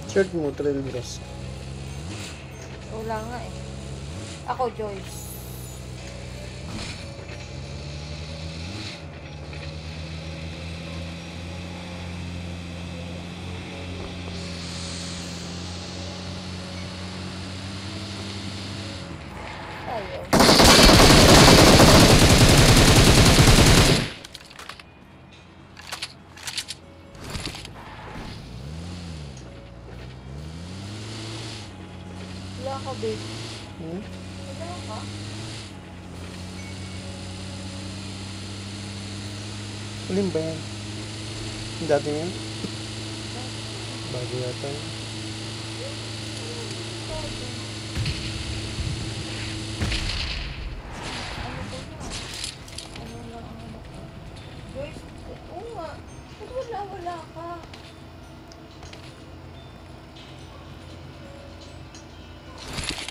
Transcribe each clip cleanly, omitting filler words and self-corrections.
Search mo, Trailbros. Wala nga eh. Ako, Joyce. Ayaw. Wala ka, babe. Wala ka? Alin ba yan? Yung dati yan? Bago yata yun. Ano ba na? Ano lang ang ano ko? Joyce, oo nga. Ba't wala ka?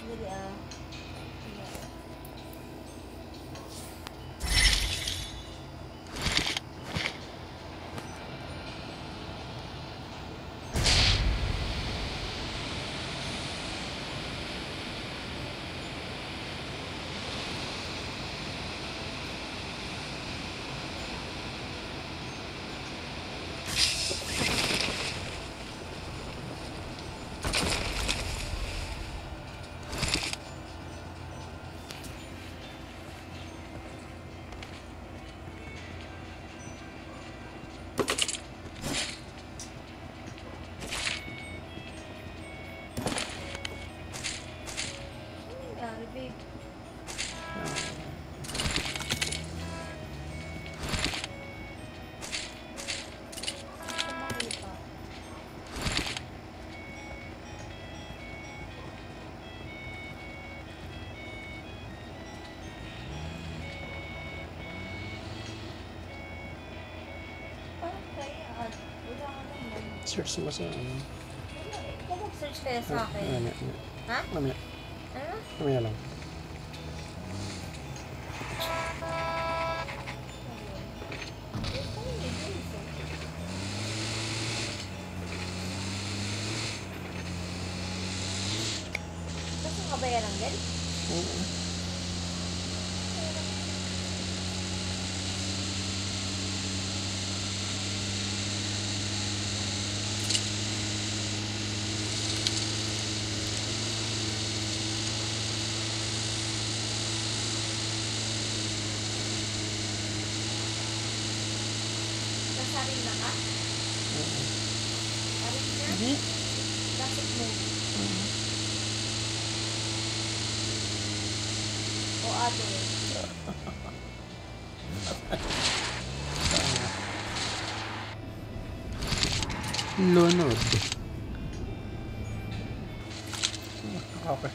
Dali ah. Babe. Parang kaya at wala ka naman. Search mo sa ano. Ikaw mag-search kaya sa akin. Mamaya. Ha? Mamaya. Ano? Mamaya lang. Kasi nga ba yan ang gan? Oo. Nasarin na ka? Sarin na? Hindi. Classic mode. O other. Lunod. Okay.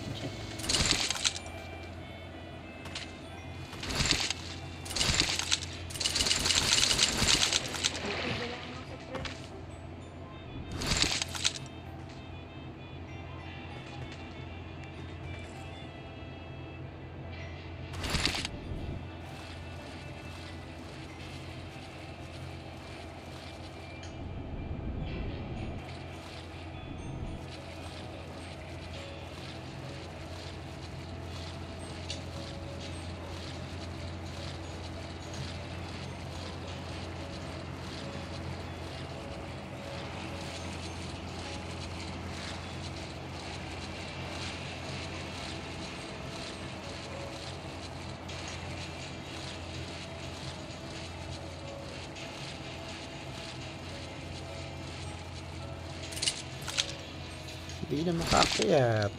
Hindi na makaakyat.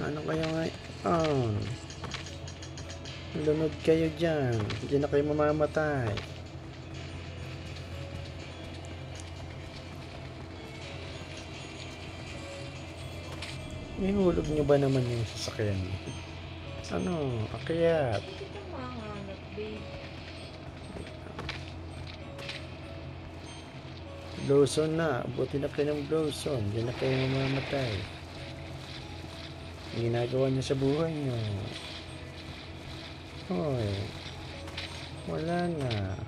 Ano kaya nga? Oh. Lunod kayo dyan. Hindi na kayo mamamatay. Ihulog nyo ba naman yung sasakyan? Ano? Akyat. Hindi ka mahanap, babe. Lawson na. Buti na kayo ng Lawson. Hindi na kayo mamamatay. Ginagawa niyo sa buhay niyo. Hoy. Wala na.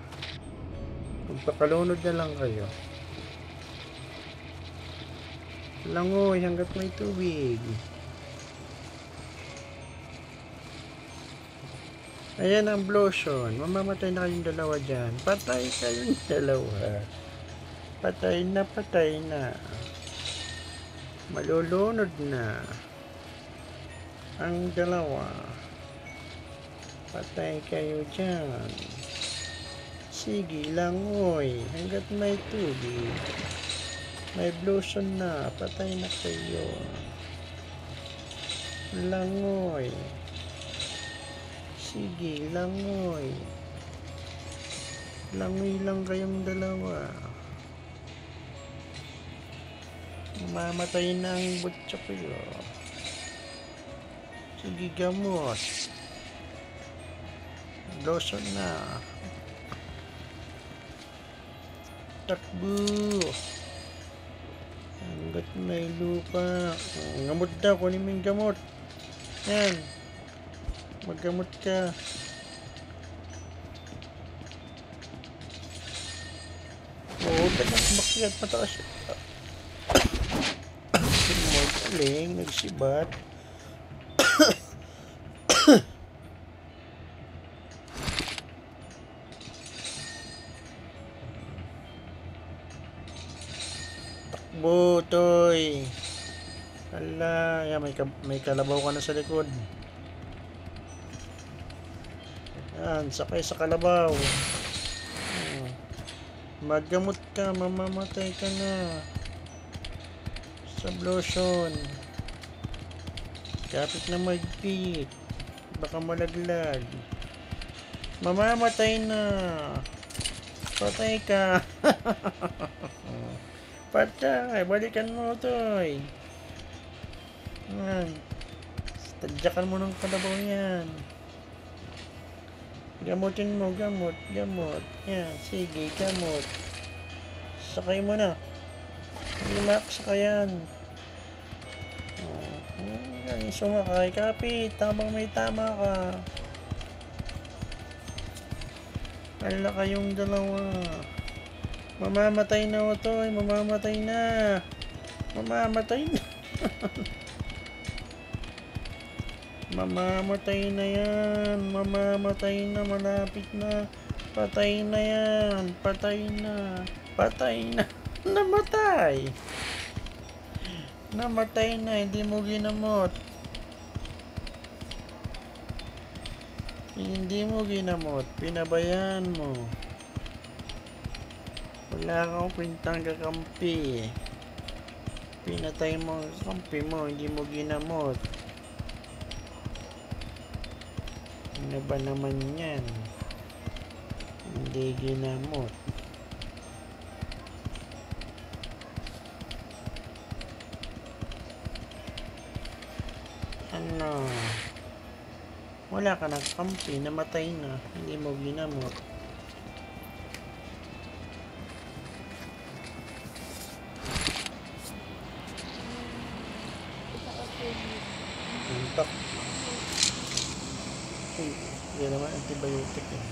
Magpakalunod na lang kayo. Langoy hanggat may tubig. Ayan ang blossom. Mamamatay na kayong dalawa dyan. Patay kayong dalawa. Patay na, patay na. Malulunod na. Ang dalawa. Patay kayo dyan. Sige, langoy. Hanggat may tubig. May blossom na. Patay na kayo. Langoy. Sige, langoy. Langoy lang kayong dalawa. Mamatay na ang butso kayo. Sige, gamot. Blossom na. Takbo. Hanggat may lupa. Gamot daw. Kunin mo yung gamot. Yan. Maggamot ka. Oo, makikat mataas. Galing, nagsibat. Takbo, Toy. Hala, yan, may kalabaw ka na sa likod. Yan, sakay sa kalabaw. Maggamot ka, mamamatay ka na. Sa blossom. Kapit na magpit. Baka malaglag. Mamamatay na. Patay ka. Patay. Balikan mo, Toy. Yan. Tadyakan mo ng kalabaw yan. Gamutin mo, gamot, gamot. Yan, sige, gamot. Sakay mo na. Relax ka yan. Yan, sumakay. Kapit, tamang may tama ka. Hala kayong dalawa. Mamamatay na ito, mamamatay na. Mamamatay na. Mamamatay na yan. Mamamatay na. Malapit na. Patay na yan. Patay na. Patay na. Namatay. Namatay na. Hindi mo ginamot. Hindi mo ginamot. Pinabayaan mo. Wala kang kwentang kakampi. Pinatay mo ang kakampi mo. Hindi mo ginamot. Ano ba naman yan? Hindi ginamot. Ano? Wala ka ng kampi. Namatay na. Hindi mo ginamot. Antak. Yan naman antibiotic eh.